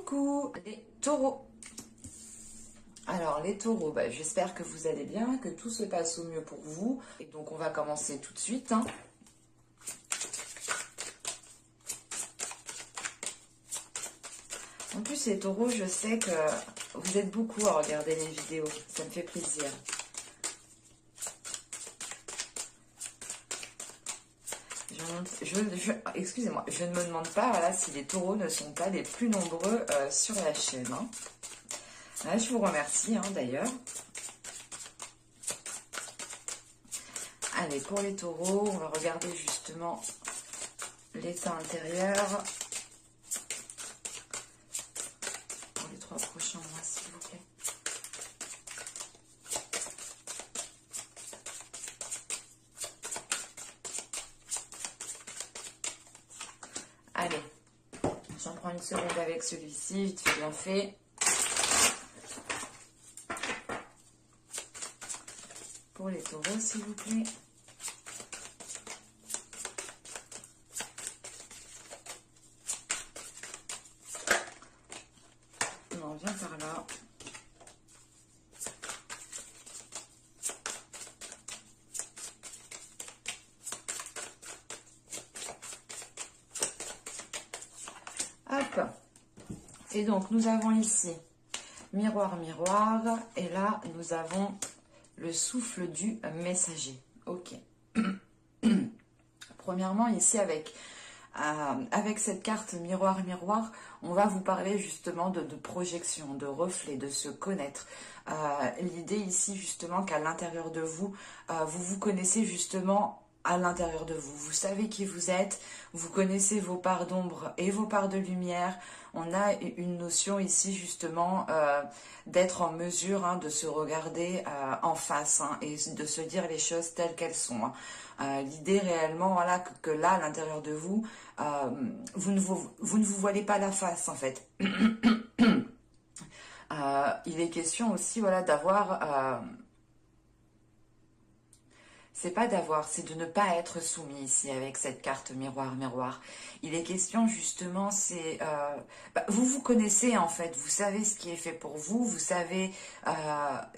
Coucou les taureaux. Alors les taureaux, j'espère que vous allez bien, que tout se passe au mieux pour vous. Et donc on va commencer tout de suite. En plus les taureaux, je sais que vous êtes beaucoup à regarder les vidéos, ça me fait plaisir. Excusez-moi, je ne me demande pas voilà, si les taureaux ne sont pas les plus nombreux sur la chaîne. Là, je vous remercie d'ailleurs. Allez, pour les taureaux, on va regarder justement l'état intérieur pour les 3 prochains mois, s'il vous plaît. Allez, j'en prends une seconde avec celui-ci, vite fait bien fait. Pour les taureaux, s'il vous plaît. On en vient par là. Hop. Et donc, nous avons ici miroir, miroir. Et là, nous avons le souffle du messager. Ok. Premièrement, ici, avec cette carte miroir, miroir, on va vous parler justement de projection, de reflet, de se connaître. L'idée ici, justement, qu'à l'intérieur de vous, vous vous connaissez justement à l'intérieur de vous. Vous savez qui vous êtes, vous connaissez vos parts d'ombre et vos parts de lumière. On a une notion ici justement d'être en mesure de se regarder en face et de se dire les choses telles qu'elles sont. L'idée réellement, voilà, que là, à l'intérieur de vous, vous ne vous voilez pas la face en fait. Il est question aussi, voilà, d'avoir... c'est pas d'avoir, c'est de ne pas être soumis ici avec cette carte miroir, miroir. Il est question justement, c'est... vous vous connaissez en fait, vous savez ce qui est fait pour vous, vous savez...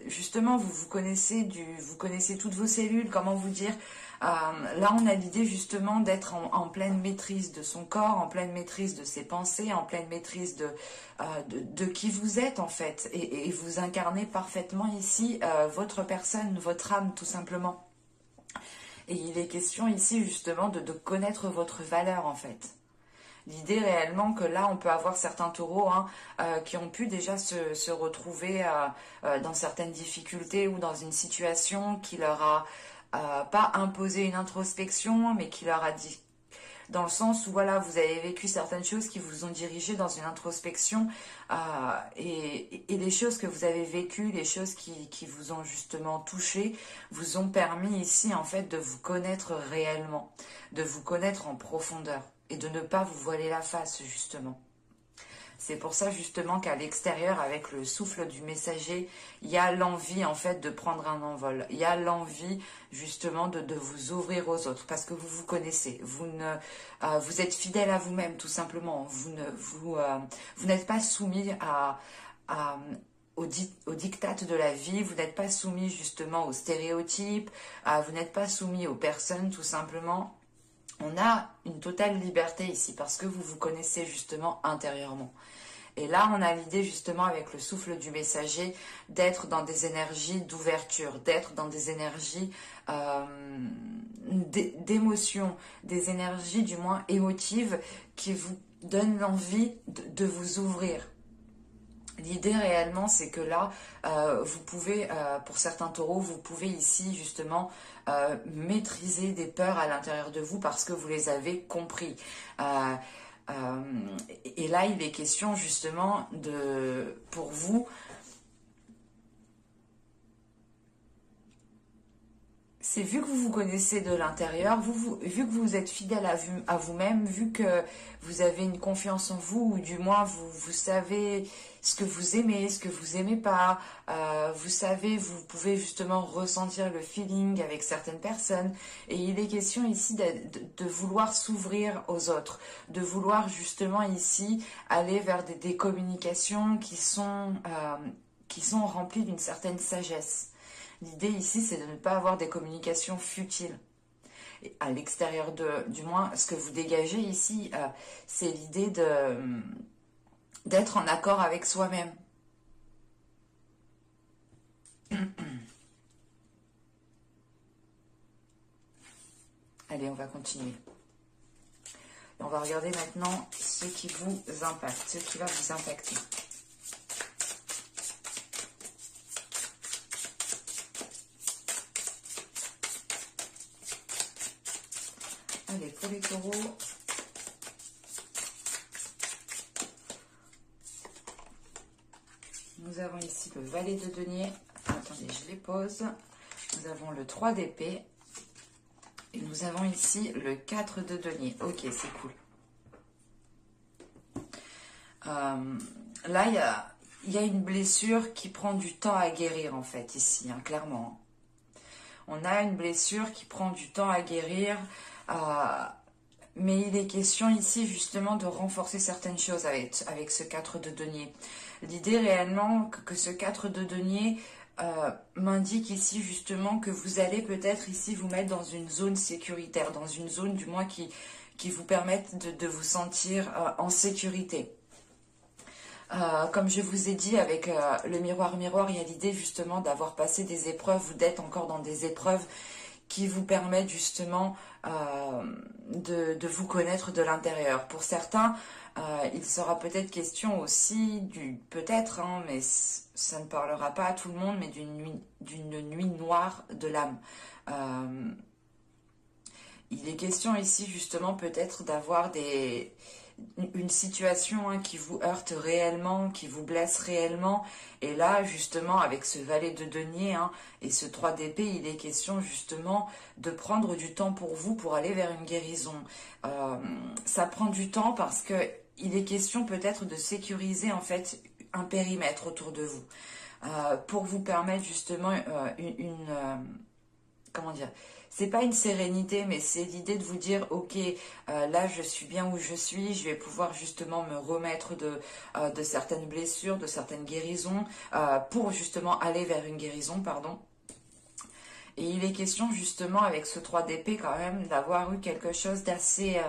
justement, vous connaissez toutes vos cellules, comment vous dire. Là, on a l'idée justement d'être en pleine maîtrise de son corps, en pleine maîtrise de ses pensées, en pleine maîtrise de qui vous êtes en fait. Et vous incarnez parfaitement ici votre personne, votre âme tout simplement. Et il est question ici justement de connaître votre valeur en fait. L'idée réellement que là on peut avoir certains taureaux qui ont pu déjà se retrouver dans certaines difficultés ou dans une situation qui leur a pas imposé une introspection mais qui leur a dit, dans le sens où voilà, vous avez vécu certaines choses qui vous ont dirigé dans une introspection et les choses que vous avez vécues, les choses qui vous ont justement touché, vous ont permis ici en fait de vous connaître réellement, de vous connaître en profondeur et de ne pas vous voiler la face justement. C'est pour ça justement qu'à l'extérieur, avec le souffle du messager, il y a l'envie en fait de prendre un envol. Il y a l'envie justement de vous ouvrir aux autres parce que vous vous connaissez. Vous êtes fidèle à vous-même tout simplement. Vous n'êtes pas soumis au diktat de la vie. Vous n'êtes pas soumis justement aux stéréotypes. Vous n'êtes pas soumis aux personnes tout simplement. On a une totale liberté ici parce que vous vous connaissez justement intérieurement. Et là, on a l'idée justement avec le souffle du messager d'être dans des énergies d'ouverture, d'être dans des énergies d'émotion, des énergies du moins émotives qui vous donnent l'envie de vous ouvrir. L'idée réellement, c'est que là, vous pouvez, pour certains taureaux, vous pouvez ici justement maîtriser des peurs à l'intérieur de vous parce que vous les avez compris. Et là, il est question justement pour vous, c'est vu que vous vous connaissez de l'intérieur, vu que vous êtes fidèle à vous-même, vu que vous avez une confiance en vous, ou du moins vous savez ce que vous aimez, ce que vous aimez pas, vous savez, vous pouvez justement ressentir le feeling avec certaines personnes. Et il est question ici de vouloir s'ouvrir aux autres, de vouloir justement ici aller vers des communications qui sont remplies d'une certaine sagesse. L'idée ici, c'est de ne pas avoir des communications futiles. Et à l'extérieur du moins, ce que vous dégagez ici, c'est l'idée d'être en accord avec soi-même. Allez, on va continuer. Et on va regarder maintenant ce qui vous impacte, ce qui va vous impacter. Allez, pour les taureaux, nous avons ici le valet de denier. Attendez, je les pose. Nous avons le 3 d'épée. Et nous avons ici le 4 de denier. Ok, c'est cool. Là, il y a une blessure qui prend du temps à guérir, en fait, ici, hein, clairement. On a une blessure qui prend du temps à guérir. Mais il est question ici justement de renforcer certaines choses avec ce 4 de denier. L'idée réellement que ce 4 de denier m'indique ici justement que vous allez peut-être ici vous mettre dans une zone sécuritaire, dans une zone du moins qui vous permette de vous sentir en sécurité. Comme je vous ai dit avec le miroir, il y a l'idée justement d'avoir passé des épreuves ou d'être encore dans des épreuves qui vous permettent justement de vous connaître de l'intérieur. Pour certains, il sera peut-être question aussi peut-être, hein, mais ça ne parlera pas à tout le monde, mais d'une nuit noire de l'âme. Il est question ici justement peut-être d'avoir une situation qui vous heurte réellement, qui vous blesse réellement. Et là, justement, avec ce valet de denier et ce 3 d'épée, il est question justement de prendre du temps pour vous, pour aller vers une guérison. Ça prend du temps parce que il est question peut-être de sécuriser en fait un périmètre autour de vous. Pour vous permettre justement comment dire, c'est pas une sérénité, mais c'est l'idée de vous dire, ok, là je suis bien où je suis, je vais pouvoir justement me remettre de certaines blessures, de certaines guérisons, pour justement aller vers une guérison, pardon. Et il est question justement avec ce 3 d'épée quand même d'avoir eu quelque chose d'assez...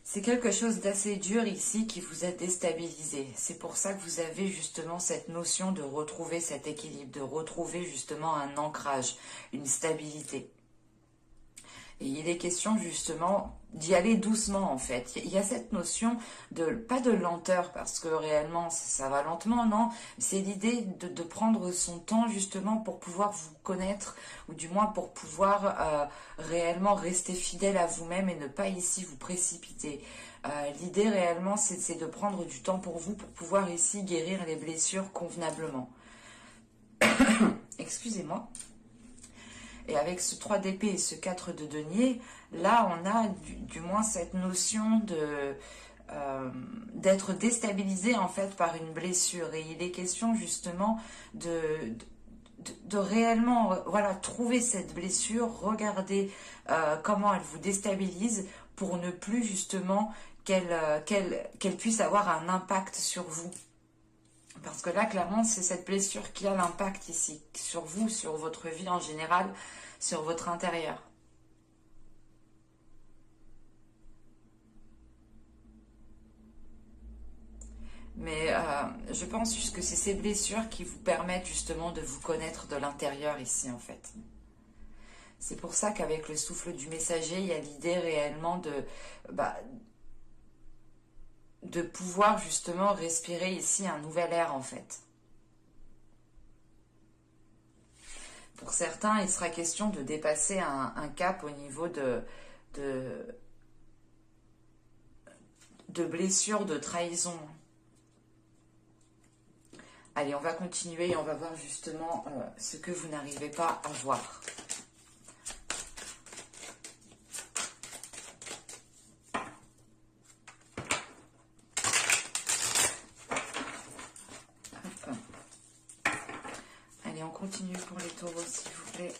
c'est quelque chose d'assez dur ici qui vous a déstabilisé. C'est pour ça que vous avez justement cette notion de retrouver cet équilibre, de retrouver justement un ancrage, une stabilité. Et il est question justement d'y aller doucement en fait. Il y a cette notion pas de lenteur parce que réellement ça va lentement, non. C'est l'idée de prendre son temps justement pour pouvoir vous connaître ou du moins pour pouvoir réellement rester fidèle à vous-même et ne pas ici vous précipiter. L'idée réellement c'est de prendre du temps pour vous pour pouvoir ici guérir les blessures convenablement. Excusez-moi. Et avec ce 3 d'épée et ce 4 de denier, là on a du moins cette notion d'être déstabilisé en fait par une blessure. Et il est question justement de réellement voilà, trouver cette blessure, regarder comment elle vous déstabilise pour ne plus justement qu'elle puisse avoir un impact sur vous. Parce que là, clairement, c'est cette blessure qui a l'impact ici, sur vous, sur votre vie en général, sur votre intérieur. Mais je pense juste que c'est ces blessures qui vous permettent justement de vous connaître de l'intérieur ici, en fait. C'est pour ça qu'avec le souffle du messager, il y a l'idée réellement de pouvoir justement respirer ici un nouvel air en fait. Pour certains, il sera question de dépasser un cap au niveau de blessures, de trahison. Allez, on va continuer et on va voir justement ce que vous n'arrivez pas à voir. Allez, on continue pour les taureaux, s'il vous plaît.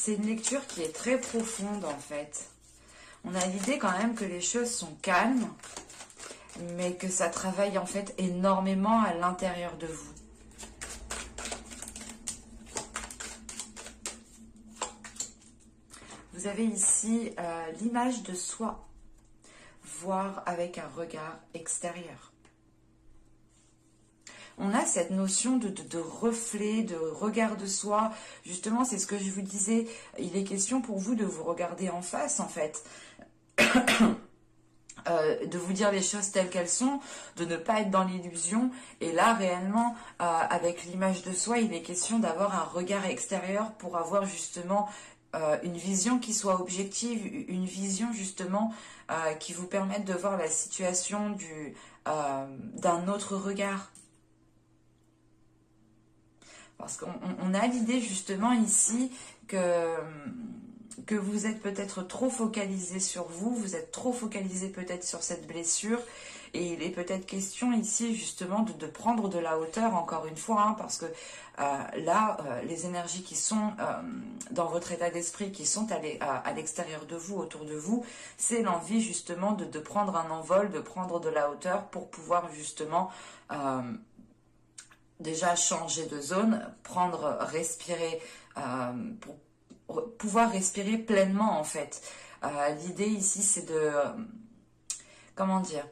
C'est une lecture qui est très profonde en fait. On a l'idée quand même que les choses sont calmes, mais que ça travaille en fait énormément à l'intérieur de vous. Vous avez ici l'image de soi, voir avec un regard extérieur. On a cette notion de reflet, de regard de soi. Justement, c'est ce que je vous disais. Il est question pour vous de vous regarder en face, en fait. De vous dire les choses telles qu'elles sont, de ne pas être dans l'illusion. Et là, réellement, avec l'image de soi, il est question d'avoir un regard extérieur pour avoir justement une vision qui soit objective, une vision justement qui vous permette de voir la situation d'un autre regard. Parce qu'on a l'idée justement ici que vous êtes peut-être trop focalisé sur vous, vous êtes trop focalisé peut-être sur cette blessure, et il est peut-être question ici justement de prendre de la hauteur encore une fois, hein, parce que là, les énergies qui sont dans votre état d'esprit, qui sont à l'extérieur de vous, autour de vous, c'est l'envie justement de prendre un envol, de prendre de la hauteur pour pouvoir justement déjà changer de zone, respirer, pour pouvoir respirer pleinement en fait. L'idée ici c'est de, comment dire,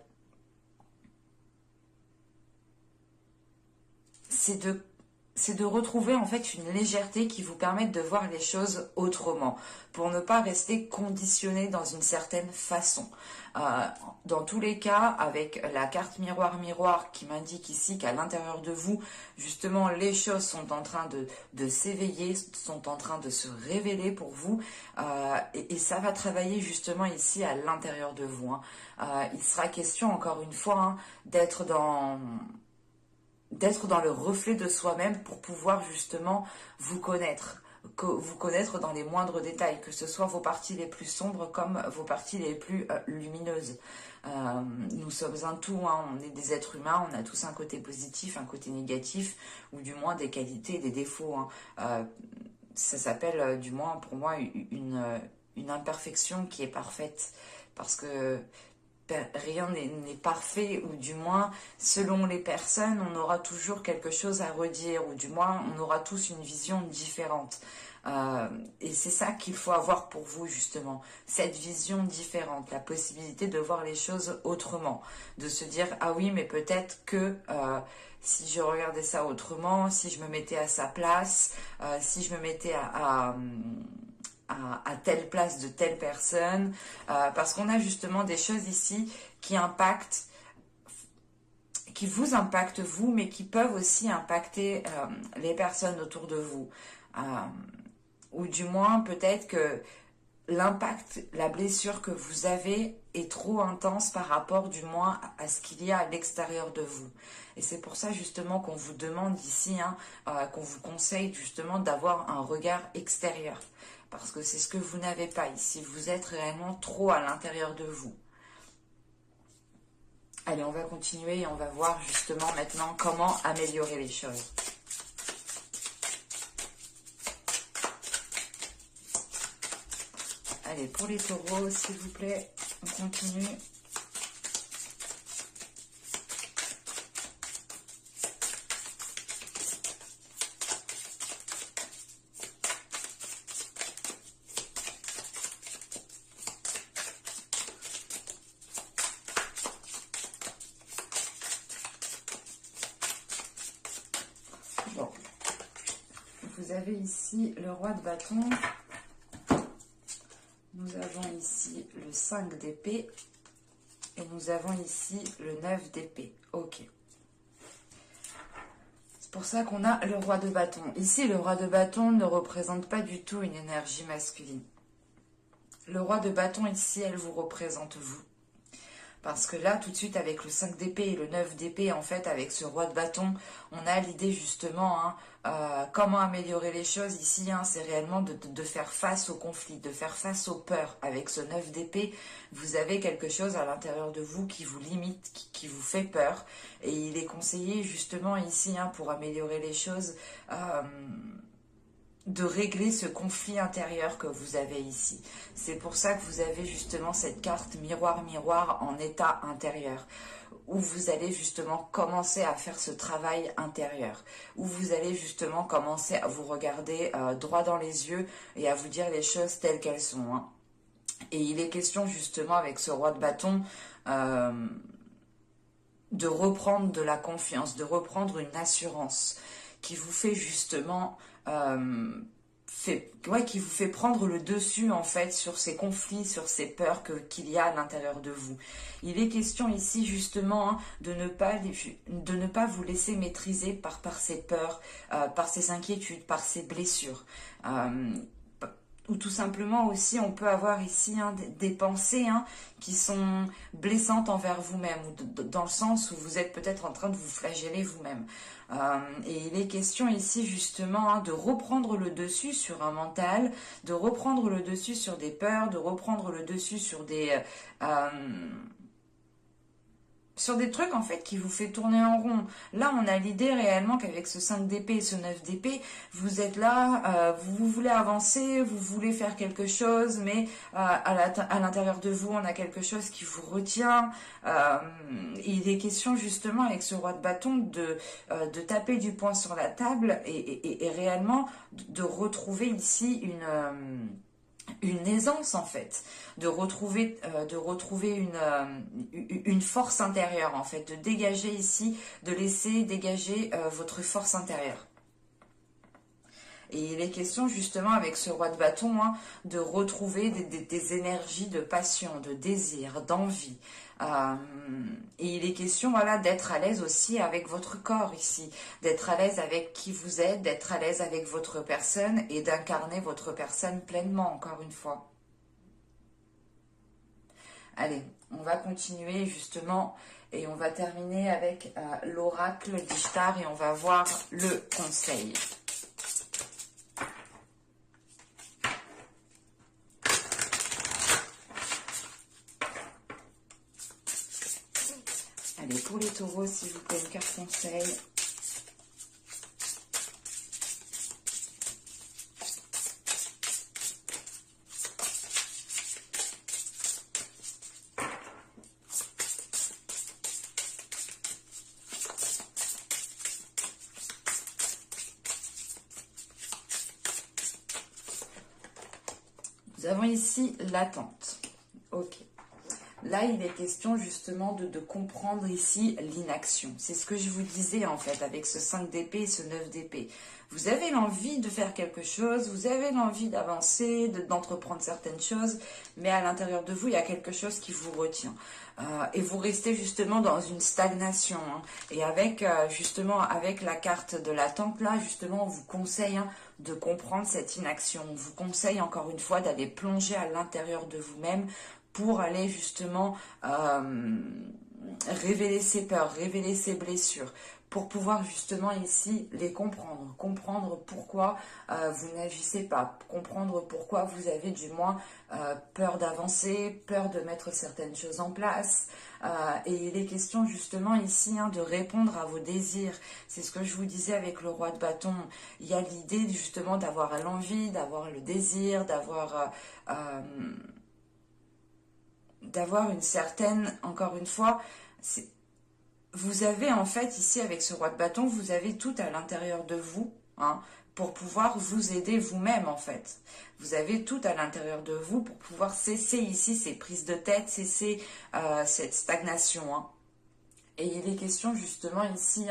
c'est de retrouver en fait une légèreté qui vous permette de voir les choses autrement, pour ne pas rester conditionné dans une certaine façon. Dans tous les cas, avec la carte miroir qui m'indique ici qu'à l'intérieur de vous, justement, les choses sont en train de s'éveiller, sont en train de se révéler pour vous, et ça va travailler justement ici à l'intérieur de vous. Il sera question, encore une fois, d'être dans le reflet de soi-même pour pouvoir justement vous connaître dans les moindres détails, que ce soit vos parties les plus sombres comme vos parties les plus lumineuses. Nous sommes un tout, on est des êtres humains, on a tous un côté positif, un côté négatif, ou du moins des qualités et des défauts. Ça s'appelle, du moins pour moi, une imperfection qui est parfaite, parce que rien n'est parfait, ou du moins, selon les personnes, on aura toujours quelque chose à redire, ou du moins, on aura tous une vision différente. Et c'est ça qu'il faut avoir pour vous, justement, cette vision différente, la possibilité de voir les choses autrement, de se dire, ah oui, mais peut-être que si je regardais ça autrement, si je me mettais à sa place, si je me mettais à telle place de telle personne, parce qu'on a justement des choses ici qui vous impactent vous, mais qui peuvent aussi impacter les personnes autour de vous. Ou du moins, peut-être que l'impact, la blessure que vous avez est trop intense par rapport du moins à ce qu'il y a à l'extérieur de vous. Et c'est pour ça justement qu'on vous demande ici, qu'on vous conseille justement d'avoir un regard extérieur. Parce que c'est ce que vous n'avez pas ici. Vous êtes réellement trop à l'intérieur de vous. Allez, on va continuer et on va voir justement maintenant comment améliorer les choses. Allez, pour les taureaux, s'il vous plaît, on continue. Bon, vous avez ici le roi de bâton. Nous avons ici le 5 d'épée et nous avons ici le 9 d'épée. Ok. pour ça qu'on a le roi de bâton. Ici, le roi de bâton ne représente pas du tout une énergie masculine. Le roi de bâton, ici, elle vous représente vous. Parce que là, tout de suite, avec le 5 d'épée et le 9 d'épée, en fait, avec ce roi de bâton, on a l'idée justement, comment améliorer les choses ici, c'est réellement de faire face au conflit, de faire face aux peurs. Avec ce 9 d'épée, vous avez quelque chose à l'intérieur de vous qui vous limite, qui vous fait peur. Et il est conseillé justement ici, pour améliorer les choses, de régler ce conflit intérieur que vous avez ici. C'est pour ça que vous avez justement cette carte miroir en état intérieur, où vous allez justement commencer à faire ce travail intérieur, où vous allez justement commencer à vous regarder droit dans les yeux et à vous dire les choses telles qu'elles sont. Et il est question justement avec ce roi de bâton de reprendre de la confiance, de reprendre une assurance qui vous fait justement qui vous fait prendre le dessus en fait sur ces conflits, sur ces peurs qu'il y a à l'intérieur de vous. Il est question ici justement de ne pas vous laisser maîtriser par ces peurs, par ces inquiétudes, par ces blessures. Ou tout simplement aussi, on peut avoir ici des pensées qui sont blessantes envers vous-même, ou dans le sens où vous êtes peut-être en train de vous flageller vous-même. Et il est question ici justement de reprendre le dessus sur un mental, de reprendre le dessus sur des peurs, de reprendre le dessus sur des trucs en fait qui vous fait tourner en rond. Là, on a l'idée réellement qu'avec ce 5 d'épée et ce 9 d'épée, vous êtes là, vous voulez avancer, vous voulez faire quelque chose, mais à l'intérieur de vous, on a quelque chose qui vous retient. Il est question justement avec ce roi de bâton de taper du poing sur la table et réellement de retrouver ici une aisance en fait, de retrouver une force intérieure en fait, de dégager ici, de laisser dégager votre force intérieure. Et il est question justement avec ce roi de bâton de retrouver des énergies de passion, de désir, d'envie. Et il est question d'être à l'aise aussi avec votre corps ici, d'être à l'aise avec qui vous êtes, d'être à l'aise avec votre personne et d'incarner votre personne pleinement encore une fois. Allez, on va continuer justement et on va terminer avec l'oracle d'Ishtar et on va voir le conseil. Allez, pour les taureaux, s'il vous plaît, une carte conseil. Nous avons ici l'attente. Ok. Là, il est question justement de comprendre ici l'inaction. C'est ce que je vous disais en fait avec ce 5 d'épée et ce 9 d'épée. Vous avez l'envie de faire quelque chose, vous avez l'envie d'avancer, d'entreprendre certaines choses, mais à l'intérieur de vous, il y a quelque chose qui vous retient. Et vous restez justement dans une stagnation. Et avec justement avec la carte de l'attente, là, justement, on vous conseille de comprendre cette inaction. On vous conseille encore une fois d'aller plonger à l'intérieur de vous-même pour aller justement révéler ses peurs, révéler ses blessures, pour pouvoir justement ici les comprendre pourquoi vous n'agissez pas, comprendre pourquoi vous avez du moins peur d'avancer, peur de mettre certaines choses en place. Et il est question justement ici de répondre à vos désirs. C'est ce que je vous disais avec le roi de bâton. Il y a l'idée justement d'avoir l'envie, d'avoir le désir, d'avoir une certaine, encore une fois, vous avez en fait ici avec ce roi de bâton, vous avez tout à l'intérieur de vous pour pouvoir vous aider vous-même en fait. Vous avez tout à l'intérieur de vous pour pouvoir cesser ici ces prises de tête, cesser cette stagnation. Et il est question justement ici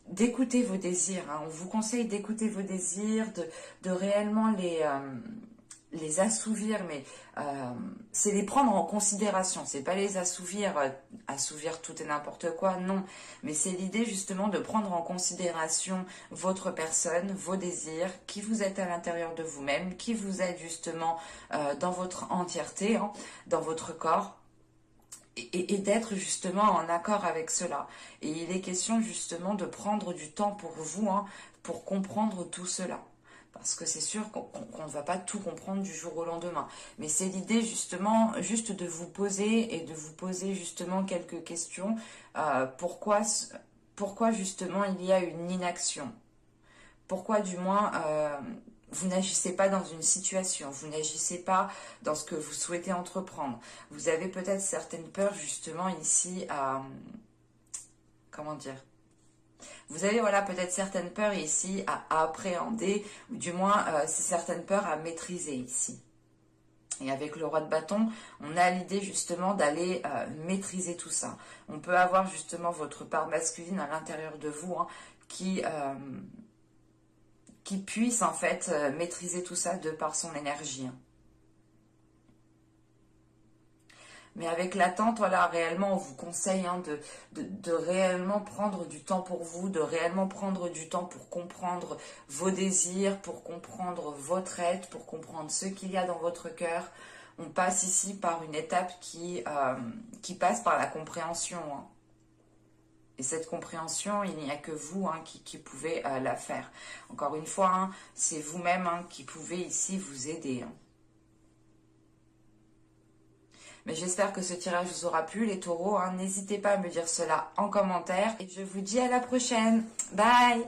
d'écouter vos désirs. On vous conseille d'écouter vos désirs, de réellement les assouvir, mais c'est les prendre en considération. C'est pas les assouvir, assouvir tout et n'importe quoi, non. Mais c'est l'idée justement de prendre en considération votre personne, vos désirs, qui vous êtes à l'intérieur de vous-même, qui vous êtes justement dans votre entièreté, hein, dans votre corps. Et d'être justement en accord avec cela. Et il est question justement de prendre du temps pour vous, hein, pour comprendre tout cela. Parce que c'est sûr qu'on ne va pas tout comprendre du jour au lendemain. Mais c'est l'idée justement juste de vous poser et de vous poser justement quelques questions. Pourquoi justement il y a une inaction? Pourquoi du moins vous n'agissez pas dans une situation, vous n'agissez pas dans ce que vous souhaitez entreprendre. Vous avez peut-être certaines peurs justement ici à... Comment dire? Vous avez voilà peut-être certaines peurs ici à appréhender, ou du moins c'est certaines peurs à maîtriser ici. Et avec le roi de bâton, on a l'idée justement d'aller maîtriser tout ça. On peut avoir justement votre part masculine à l'intérieur de vous, hein, qui puisse en fait maîtriser tout ça de par son énergie. Mais avec l'attente, voilà, réellement, on vous conseille hein, de réellement prendre du temps pour vous, de réellement prendre du temps pour comprendre vos désirs, pour comprendre votre être, pour comprendre ce qu'il y a dans votre cœur. On passe ici par une étape qui passe par la compréhension. Hein. Et cette compréhension, il n'y a que vous hein, qui pouvez la faire. Encore une fois, hein, c'est vous-même hein, qui pouvez ici vous aider. Hein. Mais j'espère que ce tirage vous aura plu, les taureaux. Hein. N'hésitez pas à me dire cela en commentaire. Et je vous dis à la prochaine. Bye!